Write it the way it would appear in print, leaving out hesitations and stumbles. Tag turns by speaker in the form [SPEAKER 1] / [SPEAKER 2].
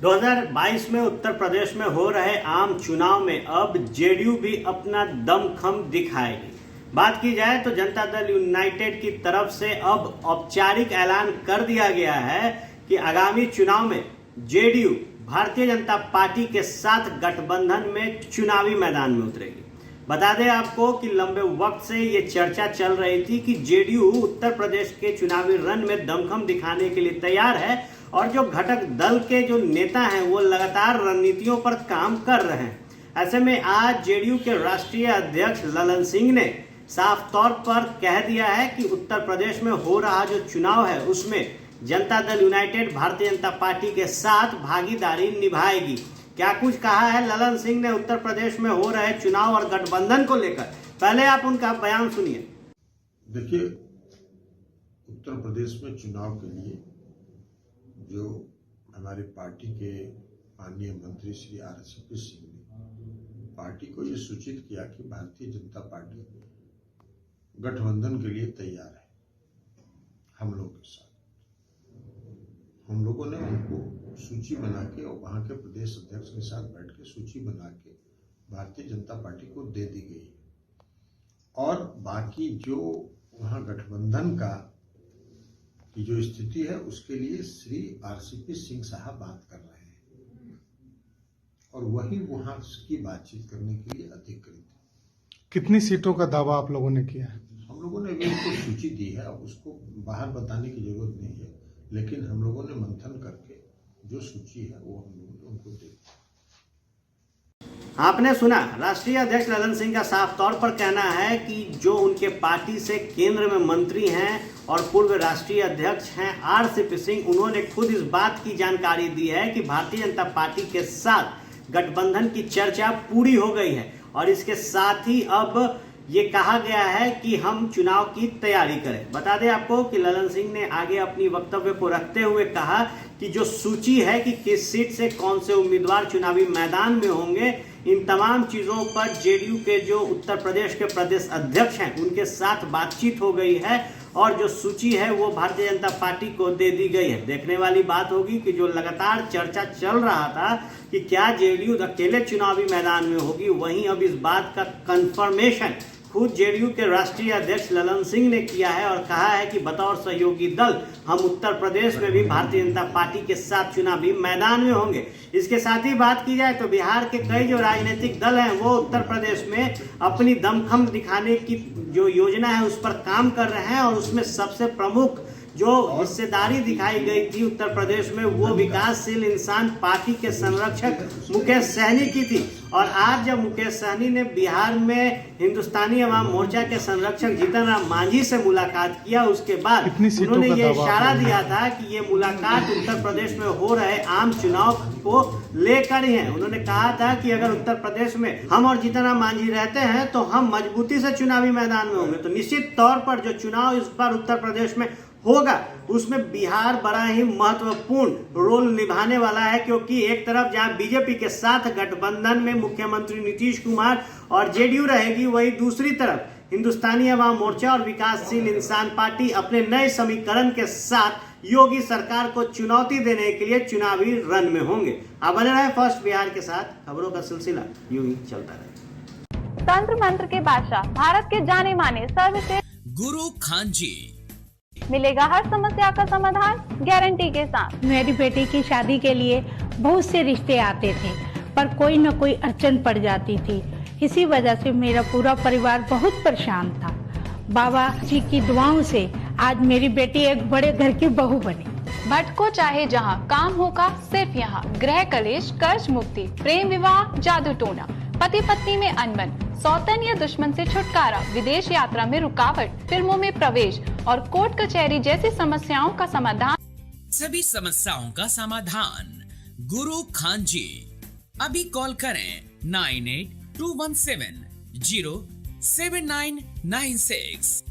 [SPEAKER 1] 2022 में उत्तर प्रदेश में हो रहे आम चुनाव में अब जेडीयू भी अपना दमखम दिखाएगी। बात की जाए तो जनता दल यूनाइटेड की तरफ से अब औपचारिक ऐलान कर दिया गया है कि आगामी चुनाव में जेडीयू भारतीय जनता पार्टी के साथ गठबंधन में चुनावी मैदान में उतरेगी। बता दें आपको कि लंबे वक्त से ये चर्चा चल रही थी कि जेडीयू उत्तर प्रदेश के चुनावी रण में दमखम दिखाने के लिए तैयार है और जो घटक दल के जो नेता हैं वो लगातार रणनीतियों पर काम कर रहे हैं। ऐसे में आज जेडीयू के राष्ट्रीय अध्यक्ष ललन सिंह ने साफ तौर पर कह दिया है कि उत्तर प्रदेश में हो रहा जो चुनाव है उसमें जनता दल यूनाइटेड भारतीय जनता पार्टी के साथ भागीदारी निभाएगी। क्या कुछ कहा है ललन सिंह ने उत्तर प्रदेश में हो रहे चुनाव और गठबंधन को लेकर, पहले आप उनका बयान सुनिए।
[SPEAKER 2] देखिए, उत्तर प्रदेश में चुनाव के लिए जो हमारी पार्टी के माननीय मंत्री श्री आरसीपी सिंह ने पार्टी को ये सूचित किया कि भारतीय जनता पार्टी गठबंधन के लिए तैयार है हम लोगों के साथ। हम लोगों ने उनको सूची बना के और वहां के प्रदेश अध्यक्ष के साथ बैठ के सूची बना के भारतीय जनता पार्टी को दे दी गई है। और बाकी जो वहां गठबंधन का की जो स्थिति है उसके लिए श्री आरसीपी सिंह साहब बात कर रहे हैं और वही वहां की बातचीत करने के लिए अधिकृत है।
[SPEAKER 3] कितनी सीटों का दावा आप लोगों ने किया है?
[SPEAKER 2] हम लोगों ने भी उनको सूची दी है, उसको बाहर बताने की जरूरत नहीं है, लेकिन हम लोगों ने मंथन करके जो सूची है वो हम लोगों ने उनको दे दी।
[SPEAKER 1] आपने सुना, राष्ट्रीय अध्यक्ष ललन सिंह का साफ तौर पर कहना है कि जो उनके पार्टी से केंद्र में मंत्री हैं और पूर्व राष्ट्रीय अध्यक्ष हैं आरसीपी सिंह, उन्होंने खुद इस बात की जानकारी दी है कि भारतीय जनता पार्टी के साथ गठबंधन की चर्चा पूरी हो गई है और इसके साथ ही अब ये कहा गया है कि हम चुनाव की तैयारी करें। बता दें आपको कि ललन सिंह ने आगे अपनी वक्तव्य को रखते हुए कहा कि जो सूची है कि किस सीट से कौन से उम्मीदवार चुनावी मैदान में होंगे, इन तमाम चीजों पर जेडीयू के जो उत्तर प्रदेश के प्रदेश अध्यक्ष हैं उनके साथ बातचीत हो गई है और जो सूची है वो भारतीय जनता पार्टी को दे दी गई है। देखने वाली बात होगी कि जो लगातार चर्चा चल रहा था कि क्या जेडीयू अकेले चुनावी मैदान में होगी, वहीं अब इस बात का कंफर्मेशन खुद जेडीयू के राष्ट्रीय अध्यक्ष ललन सिंह ने किया है और कहा है कि बतौर सहयोगी दल हम उत्तर प्रदेश में भी भारतीय जनता पार्टी के साथ चुनावी मैदान में होंगे। इसके साथ ही बात की जाए तो बिहार के कई जो राजनीतिक दल हैं वो उत्तर प्रदेश में अपनी दमखम दिखाने की जो योजना है उस पर काम कर रहे हैं और उसमें सबसे प्रमुख जो हिस्सेदारी दिखाई गई थी उत्तर प्रदेश में वो विकासशील इंसान पार्टी के संरक्षक मुकेश सहनी की थी। और आज जब मुकेश सहनी ने बिहार में हिंदुस्तानी अवाम मोर्चा के संरक्षक जीतन राम मांझी से मुलाकात किया, उसके बाद उन्होंने ये इशारा दिया था कि ये मुलाकात उत्तर प्रदेश में हो रहे आम चुनाव को लेकर ही है। उन्होंने कहा था कि अगर उत्तर प्रदेश में हम और जीतन राम मांझी रहते हैं तो हम मजबूती से चुनावी मैदान में होंगे। तो निश्चित तौर पर जो चुनाव इस बार उत्तर प्रदेश में होगा उसमें बिहार बड़ा ही महत्वपूर्ण रोल निभाने वाला है, क्योंकि एक तरफ जहां बीजेपी के साथ गठबंधन में मुख्यमंत्री नीतीश कुमार और जेडीयू रहेगी, वहीं दूसरी तरफ हिंदुस्तानी अवाम मोर्चा और विकासशील इंसान पार्टी अपने नए समीकरण के साथ योगी सरकार को चुनौती देने के लिए चुनावी रण में होंगे। आप बने रहे फर्स्ट बिहार के साथ, खबरों का सिलसिला यूं ही चलता रहे।
[SPEAKER 4] तंत्र मंत्र के बादशाह, भारत के जाने माने सर्वश्रेष्ठ
[SPEAKER 5] गुरु खान जी,
[SPEAKER 4] मिलेगा हर समस्या का समाधान गारंटी के साथ।
[SPEAKER 6] मेरी बेटी की शादी के लिए बहुत से रिश्ते आते थे पर कोई न कोई अड़चन पड़ जाती थी। इसी वजह से मेरा पूरा परिवार बहुत परेशान था। बाबा जी की दुआओं से आज मेरी बेटी एक बड़े घर की बहू बनी।
[SPEAKER 4] भटको चाहे जहां, काम होगा सिर्फ यहाँ। गृह कलेश, कर्ज मुक्ति, प्रेम विवाह, जादू टोना, पति पत्नी में अनबन, सौतन या दुश्मन से छुटकारा, विदेश यात्रा में रुकावट, फिल्मों में प्रवेश और कोर्ट कचहरी जैसी समस्याओं का समाधान।
[SPEAKER 5] सभी समस्याओं का समाधान गुरु खान जी। अभी कॉल करें 9821707996।